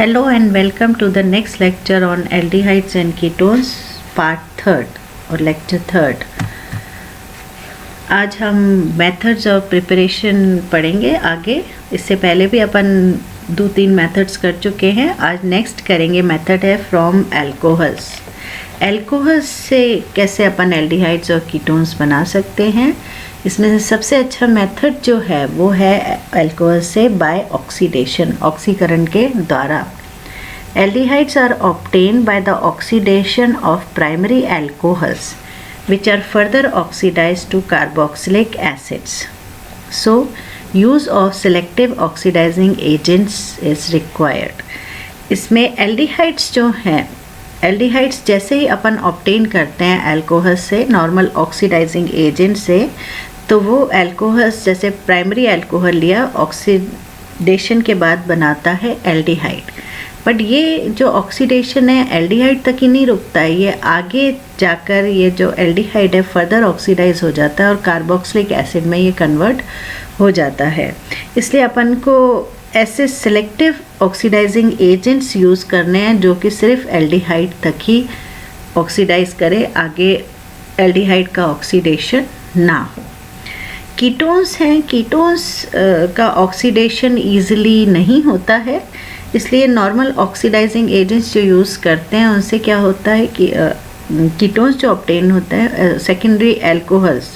Hello and welcome to the next lecture on aldehydes and ketones part third और lecture third। आज हम methods of preparation पढ़ेंगे आगे। इससे पहले भी अपन 2-3 methods कर चुके हैं। आज next करेंगे method है from alcohols। alcohols से कैसे अपन aldehydes और ketones बना सकते हैं। इसमें से सबसे अच्छा मेथड जो है वो है अल्कोहल से बाय ऑक्सीडेशन, ऑक्सीकरण के द्वारा। Aldehydes are obtained by the oxidation of primary alcohols which are further oxidised to carboxylic acids. So use of selective oxidising agents is required. इसमें एल्डिहाइड्स जो हैं, एल्डिहाइड्स जैसे ही अपन ऑब्टेन करते हैं अल्कोहल से, नॉर्मल ऑक्सीडाइजिंग एजेंट से, तो वो अल्कोहल्स जैसे प्राइमरी अल्कोहल लिया, ऑक्सीडेशन के बाद बनाता है एल्डिहाइड। बट ये जो ऑक्सीडेशन है एल्डिहाइड तक ही नहीं रुकता है, ये आगे जाकर ये जो एल्डिहाइड है फर्दर ऑक्सीडाइज हो जाता है और कार्बोक्सिलिक एसिड में ये कन्वर्ट हो जाता है। इसलिए अपन को ऐसे सिलेक्टिव ऑक्सीडाइजिंग एजेंट्स यूज़ करने हैं जो कि सिर्फ एल्डिहाइड तक ही ऑक्सीडाइज करे, आगे एल्डिहाइड का ऑक्सीडेशन ना हो। कीटोन्स हैं, कीटोन्स का ऑक्सीडेशन ईजिली नहीं होता है, इसलिए नॉर्मल ऑक्सीडाइजिंग एजेंट्स जो यूज़ करते हैं उनसे क्या होता है कि कीटोन्स जो ऑब्टेन होता है, सेकेंडरी अल्कोहल्स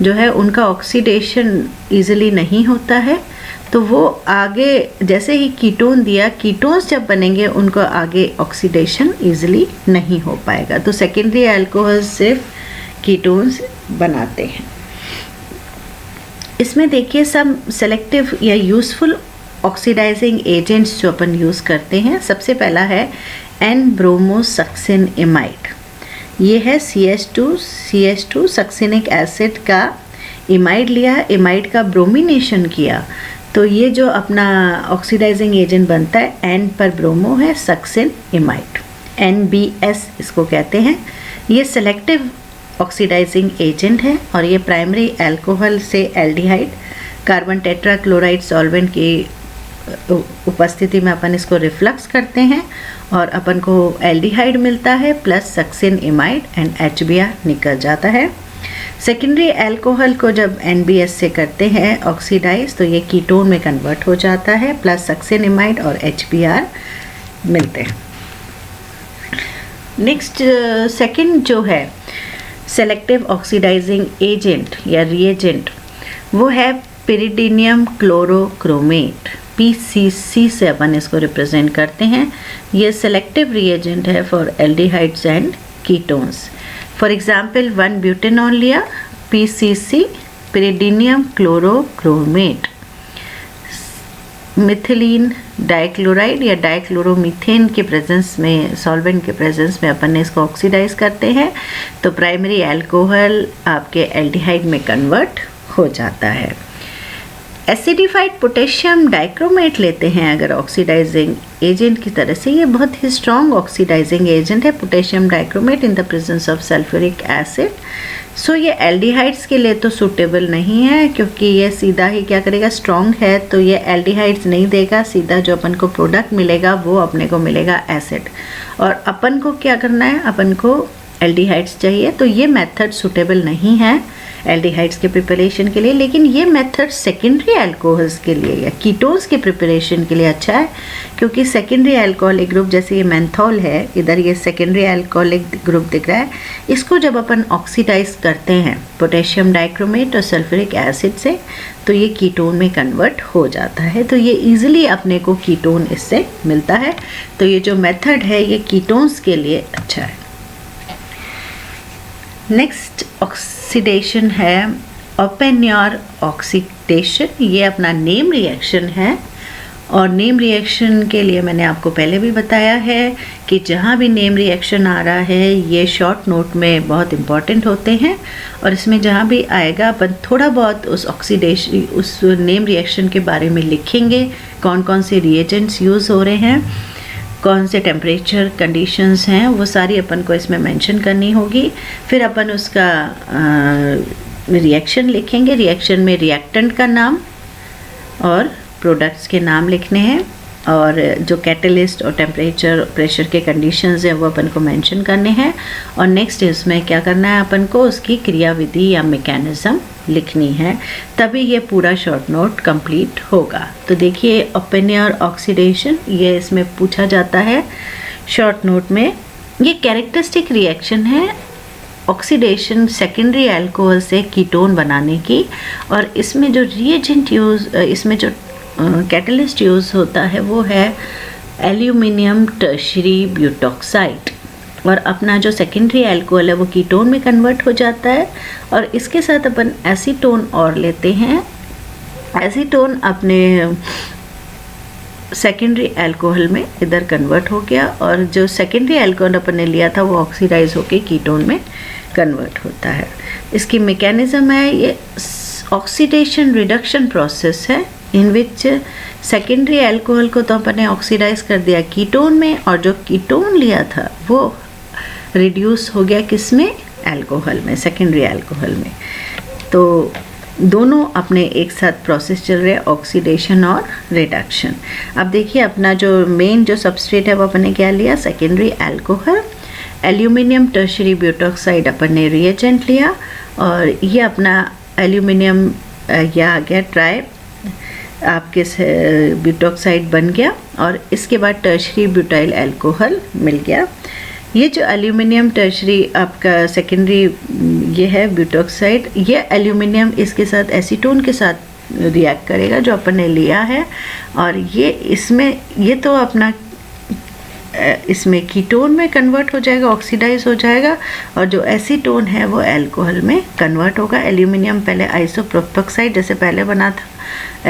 जो है उनका ऑक्सीडेशन ईजिली नहीं होता है, तो वो आगे जैसे ही कीटोन दिया, कीटोन्स जब बनेंगे उनको आगे ऑक्सीडेशन ईजिली नहीं हो पाएगा। तो सेकेंडरी अल्कोहल्स सिर्फ कीटोन्स बनाते हैं। इसमें देखिए सब सेलेक्टिव या यूज़फुल ऑक्सीडाइजिंग एजेंट्स जो अपन यूज़ करते हैं। सबसे पहला है एन ब्रोमोसक्सिन इमाइड। ये है CH2 सक्सिनिक एसिड का इमाइड लिया, इमाइड का ब्रोमिनेशन किया, तो ये जो अपना ऑक्सीडाइजिंग एजेंट बनता है एन पर ब्रोमो है, सक्सिन इमाइड, NBS इसको कहते हैं। ये सेलेक्टिव ऑक्सीडाइजिंग एजेंट है और ये प्राइमरी अल्कोहल से एल्डिहाइड, कार्बन टेट्राक्लोराइड सॉल्वेंट की उपस्थिति में अपन इसको रिफ्लक्स करते हैं और अपन को एल्डिहाइड मिलता है प्लस सक्सिन इमाइड एंड HBr निकल जाता है। सेकेंडरी अल्कोहल को जब NBS से करते हैं ऑक्सीडाइज तो ये कीटोन में कन्वर्ट हो जाता है, प्लस सक्सिन इमाइड और HBr मिलते हैं। नेक्स्ट सेकंड जो है सेलेक्टिव ऑक्सीडाइजिंग एजेंट या रिएजेंट, वो है पिरिडीनियम क्लोरोक्रोमेट, PCC से अपन इसको रिप्रेजेंट करते हैं। ये सेलेक्टिव रिएजेंट है for aldehydes and ketones. For example 1 butanol लिया, PCC पिरिडीनियम क्लोरोक्रोमेट। मिथिलीन डाइक्लोराइड या डाइक्लोरोमीथेन के प्रेजेंस में, सॉल्वेंट के प्रेजेंस में अपन ने इसको ऑक्सीडाइज करते हैं तो प्राइमरी अल्कोहल आपके एल्डिहाइड में कन्वर्ट हो जाता है। एसिडिफाइड पोटेशियम डाइक्रोमेट लेते हैं अगर ऑक्सीडाइजिंग एजेंट की तरह से, ये बहुत ही स्ट्रॉन्ग ऑक्सीडाइजिंग एजेंट है potassium dichromate in the presence of sulphuric acid. So ये एल्डिहाइड्स के लिए तो सूटेबल नहीं है क्योंकि ये सीधा ही क्या करेगा, स्ट्रॉन्ग है तो ये एल्डिहाइड्स नहीं देगा, सीधा जो अपन को प्रोडक्ट मिलेगा वो अपने को मिलेगा एसिड, और अपन को क्या करना है, अपन को एल्डिहाइड्स चाहिए, तो ये मेथड सूटेबल नहीं है एल्डिहाइड्स के प्रिपरेशन के लिए। लेकिन ये मेथड सेकेंडरी अल्कोहल्स के लिए या कीटोन्स के प्रिपरेशन के लिए अच्छा है क्योंकि सेकेंडरी अल्कोहलिक ग्रुप जैसे ये मेंथॉल है, इधर ये सेकेंडरी अल्कोहलिक ग्रुप दिख रहा है, इसको जब अपन ऑक्सीडाइज करते हैं पोटेशियम डाइक्रोमेट और सल्फ्यूरिक एसिड से तो ये कीटोन में कन्वर्ट हो जाता है, तो ये ईजिली अपने को कीटोन इससे मिलता है। तो ये जो मेथड है ये कीटोन्स के लिए अच्छा है। नेक्स्ट ऑक्सीडेशन है ओपेनयोर ऑक्सीडेशन। ये अपना नेम रिएक्शन है और नेम रिएक्शन के लिए मैंने आपको पहले भी बताया है कि जहाँ भी नेम रिएक्शन आ रहा है ये शॉर्ट नोट में बहुत इम्पॉर्टेंट होते हैं और इसमें जहाँ भी आएगा अपन थोड़ा बहुत उस ऑक्सीडेशन, उस नेम रिएक्शन के बारे में लिखेंगे, कौन कौन से रिएजेंट्स यूज़ हो रहे हैं, कौन से टेम्परेचर कंडीशंस हैं, वो सारी अपन को इसमें मेंशन करनी होगी। फिर अपन उसका रिएक्शन लिखेंगे, रिएक्शन में रिएक्टेंट का नाम और प्रोडक्ट्स के नाम लिखने हैं और जो कैटलिस्ट और टेम्परेचर प्रेशर के कंडीशंस हैं वो अपन को मेंशन करने हैं, और नेक्स्ट इसमें क्या करना है अपन को, उसकी क्रियाविधि या मैकेनिज्म लिखनी है, तभी ये पूरा शॉर्ट नोट कंप्लीट होगा। तो देखिए ओपन एयर ऑक्सीडेशन ये इसमें पूछा जाता है शॉर्ट नोट में। ये कैरेक्टरिस्टिक रिएक्शन है ऑक्सीडेशन सेकेंडरी अल्कोहल से कीटोन बनाने की, और इसमें जो रिएजेंट इसमें जो कैटलिस्ट यूज़ होता है वो है एल्यूमिनियम टर्शरी ब्यूटॉक्साइड, और अपना जो सेकेंडरी अल्कोहल है वो कीटोन में कन्वर्ट हो जाता है, और इसके साथ अपन एसीटोन और लेते हैं। एसीटोन अपने सेकेंडरी अल्कोहल में इधर कन्वर्ट हो गया, और जो सेकेंडरी अल्कोहल अपन ने लिया था वो ऑक्सीडाइज होके कीटोन में कन्वर्ट होता है। इसकी मैकेनिज्म है, ये ऑक्सीडेशन रिडक्शन प्रोसेस है इन विच सेकेंडरी अल्कोहल को तो अपन ने ऑक्सीडाइज कर दिया कीटोन में, और जो कीटोन लिया था वो रिड्यूस हो गया किस में, अल्कोहल में, सेकेंडरी अल्कोहल में। तो दोनों अपने एक साथ प्रोसेस चल रहे हैं, ऑक्सीडेशन और रिडक्शन। अब देखिए अपना जो मेन जो सबस्ट्रेट है वो अपन ने क्या लिया, secondary alcohol, aluminium tertiary butoxide अपन ने रिएजेंट लिया, और ये अपना एल्यूमिनियम या आ गया ट्राई आपके ब्यूटॉक्साइड बन गया, और इसके बाद टर्शरी ब्यूटाइल अल्कोहल मिल गया। ये जो एल्यूमिनियम टर्शरी आपका सेकेंडरी ये है ब्यूटॉक्साइड, ये एल्यूमिनियम इसके साथ एसीटोन के साथ रिएक्ट करेगा जो अपन ने लिया है, और ये इसमें ये तो अपना इसमें कीटोन में कन्वर्ट हो जाएगा, ऑक्सीडाइज हो जाएगा, और जो एसीटोन है वो अल्कोहल में कन्वर्ट होगा। एल्यूमिनियम पहले आइसोप्रोपेक्साइड जैसे पहले बना था,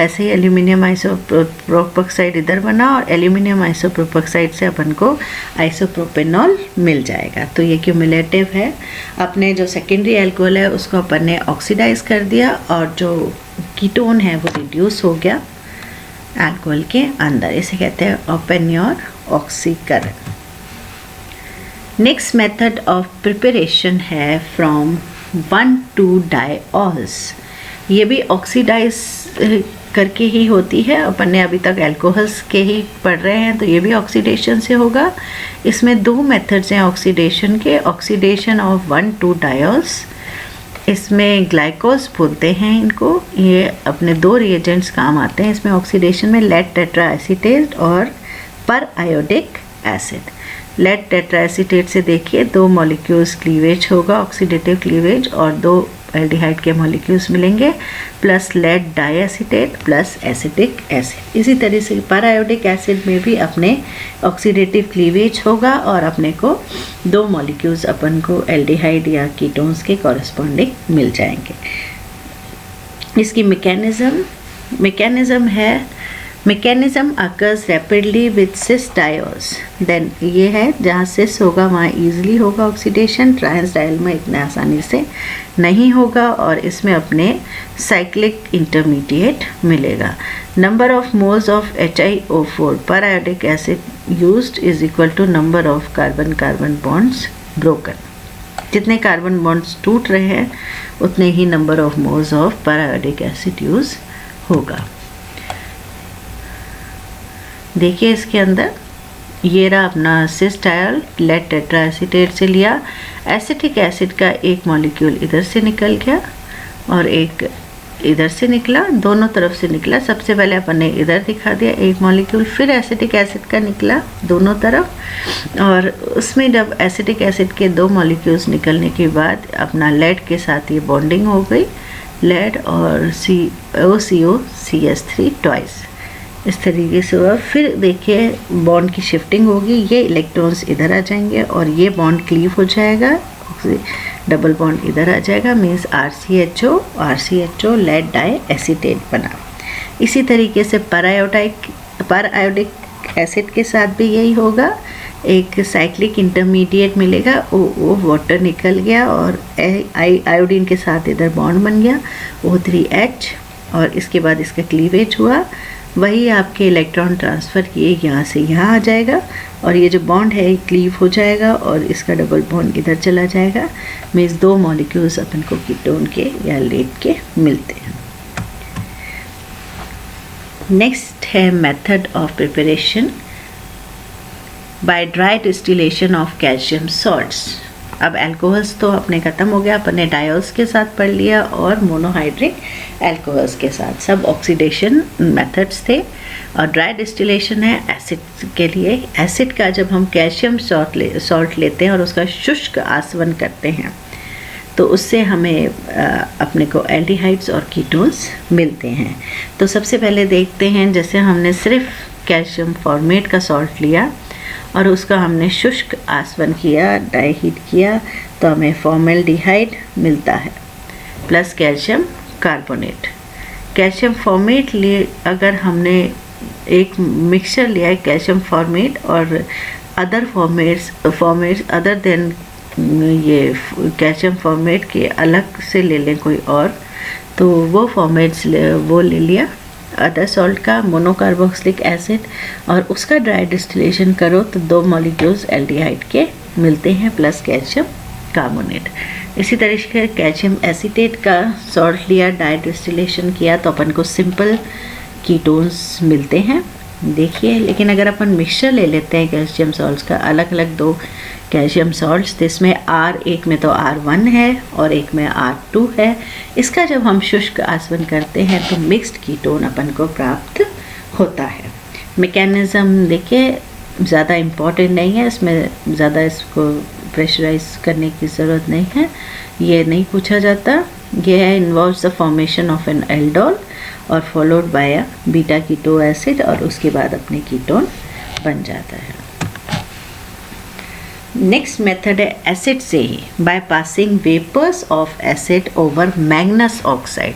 ऐसे ही एल्यूमिनियम आइसोप्रोपेक्साइड इधर बना, और एल्यूमिनियम आइसोप्रोपेक्साइड से अपन को आइसोप्रोपेनॉल मिल जाएगा। तो ये क्यूमुलेटिव है, अपने जो सेकेंडरी अल्कोहल है उसको अपन ने ऑक्सीडाइज कर दिया, और जो कीटोन है वो रिड्यूस हो गया अल्कोहल के अंदर, इसे कहते हैं ओपन एयर ऑक्सीकरण। नेक्स्ट मेथड ऑफ प्रिपरेशन है फ्रॉम 1,2-डायोल्स। ये भी ऑक्सीडाइज करके ही होती है, अपन ने अभी तक अल्कोहल्स के ही पढ़ रहे हैं, तो ये भी ऑक्सीडेशन से होगा। इसमें दो मेथड्स हैं ऑक्सीडेशन के, ऑक्सीडेशन ऑफ 1,2-डायोल्स, इसमें ग्लाइकोज बोलते हैं इनको। ये अपने दो रिएजेंट्स काम आते हैं इसमें ऑक्सीडेशन में, लेड टेट्रा एसीटेट और periodic acid. Lead tetra acetate से देखिए दो मॉलिक्यूल्स क्लीवेज होगा, ऑक्सीडेटिव क्लीवेज, और दो एल्डिहाइड के मॉलिक्यूल्स मिलेंगे, plus lead diacetate plus acetic acid. इसी तरह से पर आयोडिक एसिड में भी अपने ऑक्सीडेटिव क्लीवेज होगा, और अपने को दो मॉलिक्यूल्स अपन को एल्डिहाइड या कीटोन्स के कॉरस्पॉन्डिंग मिल जाएंगे। इसकी मैकेनिज्म है, mechanism occurs rapidly with cis diols. Then ये है जहाँ सिस होगा वहाँ ईजिली होगा ऑक्सीडेशन, ट्रांस डायल में इतना आसानी से नहीं होगा, और इसमें अपने साइक्लिक इंटरमीडिएट मिलेगा। Number of moles of HiO4 periodic acid used is equal to number of carbon carbon bonds broken. जितने कार्बन बॉन्ड्स टूट रहे हैं उतने ही number of moles of periodic acid use होगा। देखिए इसके अंदर ये रहा अपना cis diol, lead tetra acetate से लिया, एसिटिक एसिड का एक मॉलिक्यूल इधर से निकल गया और एक इधर से निकला, दोनों तरफ से निकला। सबसे पहले अपन ने इधर दिखा दिया एक मॉलिक्यूल, फिर एसिटिक एसिड का निकला दोनों तरफ, और उसमें जब एसिटिक एसिड के दो मॉलिक्यूल्स निकलने के बाद अपना लेड के साथ ये बॉन्डिंग हो गई, लेड और COCO-CH3 ट्वाइस इस तरीके से हुआ। फिर देखिए बॉन्ड की शिफ्टिंग होगी, ये इलेक्ट्रॉन्स इधर आ जाएंगे और ये बॉन्ड क्लीव हो जाएगा, डबल बॉन्ड इधर आ जाएगा, means RCHO lead diacetate बना। इसी तरीके से पर आयोडिक एसिड के साथ भी यही होगा, एक साइक्लिक इंटरमीडिएट मिलेगा, O वाटर निकल गया और आयोडीन के साथ इधर बॉन्ड बन गया O3H, और इसके बाद इसका क्लीवेज हुआ, वही आपके इलेक्ट्रॉन ट्रांसफ़र किए यहाँ से यहाँ आ जाएगा, और ये जो बॉन्ड है क्लीव हो जाएगा और इसका डबल बॉन्ड इधर चला जाएगा, मीन्स दो मॉलिक्यूल्स अपन को कीटोन के या लेड के मिलते हैं। नेक्स्ट है method of preparation by dry distillation of calcium salts. अब अल्कोहल्स तो अपने ख़त्म हो गया, अपने डायोल्स के साथ पढ़ लिया और मोनोहाइड्रिक अल्कोहल्स के साथ, सब ऑक्सीडेशन मेथड्स थे। और ड्राई डिस्टिलेशन है एसिड के लिए। एसिड का जब हम कैल्शियम सॉल्ट लेते हैं और उसका शुष्क आसवन करते हैं तो उससे हमें अपने को एल्डिहाइड्स और कीटोन्स मिलते हैं। तो सबसे पहले देखते हैं, जैसे हमने सिर्फ कैल्शियम फॉर्मेट का सॉल्ट लिया और उसका हमने शुष्क आसवन किया, ड्राई हीट किया, तो हमें फॉर्मेल्डिहाइड मिलता है plus calcium carbonate. Calcium formate लिए अगर हमने एक मिक्सचर लिया है कैल्शियम फॉर्मेट और अदर फॉर्मेट्स अदर देन ये कैल्शियम फॉर्मेट के अलग से ले लें कोई और, तो वो फॉर्मेट्स वो ले लिया अदर सॉल्ट का, मोनोकार्बोक्सिलिक एसिड, और उसका ड्राई डिस्टिलेशन करो तो 2 मॉलिक्यूल्स एल्डिहाइड के मिलते हैं प्लस कैल्शियम कार्बोनेट। इसी तरीके से कैल्शियम एसीटेट का सॉल्ट लिया, ड्राई डिस्टिलेशन किया तो अपन को सिंपल कीटोन्स मिलते हैं। देखिए, लेकिन अगर अपन मिक्सचर ले लेते हैं कैल्शियम सॉल्ट्स का, अलग अलग 2 कैल्शियम सॉल्ट्स, तो इसमें एक में तो R1 है और एक में R2 है। इसका जब हम शुष्क आसवन करते हैं तो मिक्स्ड कीटोन अपन को प्राप्त होता है। मैकेनिज़्म देखिए ज़्यादा इम्पॉर्टेंट नहीं है, इसमें ज़्यादा इसको प्रेशराइज करने की ज़रूरत नहीं है, ये नहीं पूछा जाता। ये है involves the formation of an aldol और followed by a beta keto acid, और उसके बाद अपने कीटोन बन जाता है। नेक्स्ट मेथड है एसिड से ही, by passing vapours of acid over manganous oxide.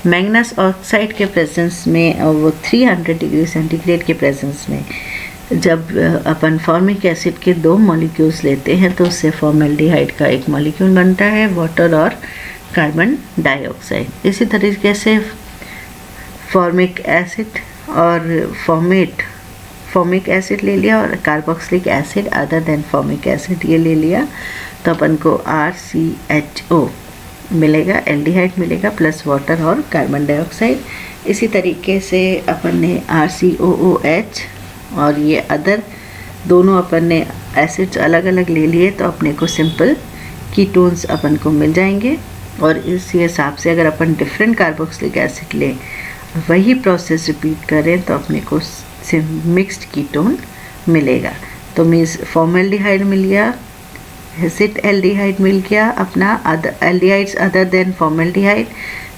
Manganous oxide के प्रेजेंस में, वो 300 डिग्री सेंटीग्रेड के प्रेजेंस में जब अपन फॉर्मिक एसिड के 2 मॉलिक्यूल्स लेते हैं तो उससे फॉर्मेल्डिहाइड का एक मॉलिक्यूल बनता है, वाटर और कार्बन डाइऑक्साइड। इसी तरीके से फॉर्मिक एसिड और फॉर्मिक एसिड ले लिया और carboxylic acid other than formic acid ये ले लिया तो अपन को RCHO मिलेगा, एल्डिहाइड मिलेगा प्लस वाटर और कार्बन डाइऑक्साइड। इसी तरीके से अपन ने RCOOH और ये अदर दोनों अपन ने एसिड्स अलग अलग ले लिए तो अपने को सिंपल कीटोन्स अपन को मिल जाएंगे। और इस हिसाब से अगर अपन डिफरेंट कार्बोक्सिलिक एसिड लें, वही प्रोसेस रिपीट करें तो अपने को मिक्स्ड कीटोन मिलेगा। तो मीन्स फॉर्मेल्डिहाइड मिल गया, एसिड एल्डिहाइड मिल गया, अपना एल्डिहाइड्स अदर देन फॉर्मेल्डिहाइड,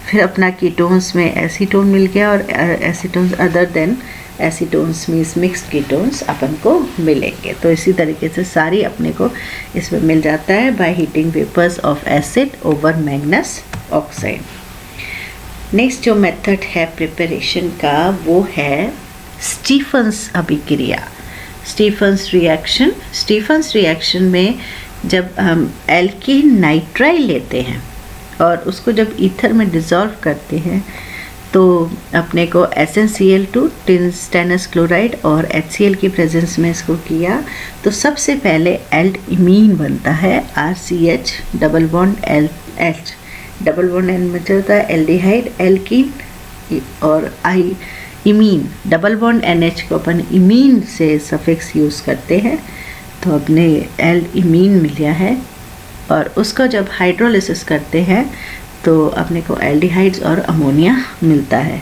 फिर अपना कीटोन्स में एसीटोन मिल गया और acetones other than acetones means mixed ketones अपन को मिलेंगे। तो इसी तरीके से सारी अपने को इसमें मिल जाता है by heating vapours of acid over manganous oxide. Next जो मेथड है प्रिपरेशन का वो है स्टीफन्स अभिक्रिया, स्टीफन्स रिएक्शन। स्टीफन्स रिएक्शन में जब हम एल्कीन नाइट्राइल लेते हैं और उसको जब ईथर में डिज़ोल्व करते हैं तो अपने को SnCl2 टिन स्टेनस क्लोराइड और HCl की प्रेजेंस में इसको किया तो सबसे पहले एल्ड इमीन बनता है, RCH double bond H double bond N में चलता है एल्डिहाइड एल्कीन, और आई इमीन डबल बॉन्ड NH को अपन इमीन से सफिक्स यूज़ करते हैं तो अपने एल्ड इमीन मिल गया है। और उसको जब हाइड्रोलिसिस करते हैं तो अपने को एल्डिहाइड्स और अमोनिया मिलता है।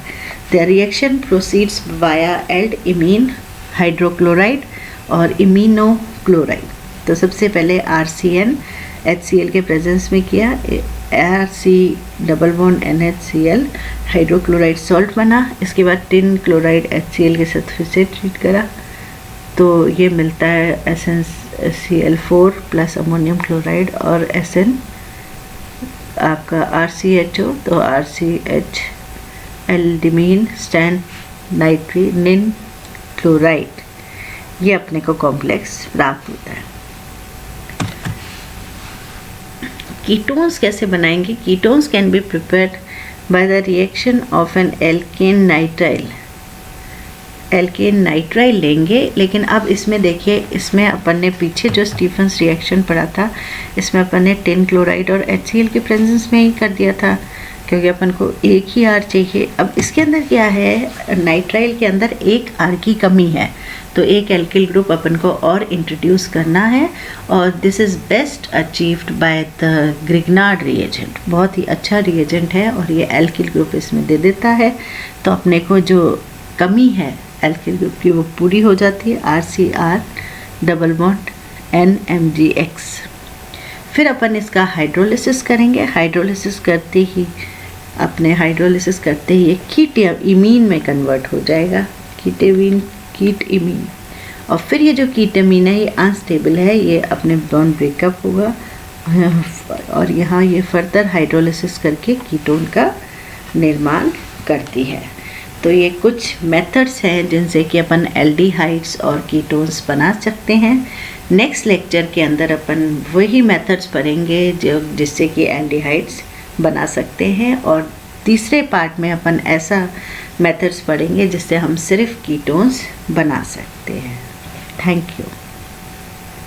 The reaction proceeds via aldimine hydrochloride और इमीनोक्लोराइड। तो सबसे पहले RCN HCl के प्रेजेंस में किया, RC double bond NHCl hydrochloride salt बना, इसके बाद टिन क्लोराइड HCl के साथ फिर से ट्रीट करा तो ये मिलता है SnCl4 प्लस अमोनियम क्लोराइड और SN आपका RCHO, तो RCH एल्डिमीन स्टैंड नाइट्रिनिन क्लोराइड, ये अपने को कॉम्प्लेक्स प्राप्त होता है। कीटोन्स कैसे बनाएंगे? Ketones can be prepared by the reaction of an alkane nitrile. Alkane nitrile लेंगे, लेकिन अब इसमें देखिए, इसमें अपन ने पीछे जो स्टीफन्स रिएक्शन पढ़ा था इसमें अपन ने टिन क्लोराइड और HCl के प्रेजेंस में ही कर दिया था, क्योंकि अपन को एक ही R चाहिए। अब इसके अंदर क्या है, नाइट्राइल के अंदर एक R की कमी है, तो एक एल्किल ग्रुप अपन को और इंट्रोड्यूस करना है, और this is best achieved by the Grignard reagent. बहुत ही अच्छा रिएजेंट है और ये एल्किल ग्रुप इसमें दे देता है, तो अपने को जो कमी है एल्किल ग्रुप की वो पूरी हो जाती है। RCR double bond NMgX। फिर अपन इसका हाइड्रोलिसिस करेंगे। हाइड्रोलिसिस करते ही ये कीट इमीन में कन्वर्ट हो जाएगा, कीट इमीन। और फिर ये जो कीटामीन है ये अनस्टेबल है, ये अपने बॉन्ड ब्रेकअप होगा और यहाँ ये फर्दर हाइड्रोलिसिस करके कीटोन का निर्माण करती है। तो ये कुछ मेथड्स हैं जिनसे कि अपन एल्डिहाइड्स और कीटोन्स बना सकते हैं। नेक्स्ट लेक्चर के अंदर अपन वही मेथड्स पढ़ेंगे जिससे कि एल्डिहाइड्स बना सकते हैं, और तीसरे पार्ट में अपन ऐसा मेथड्स पढ़ेंगे जिससे हम सिर्फ कीटोन्स बना सकते हैं। Thank you.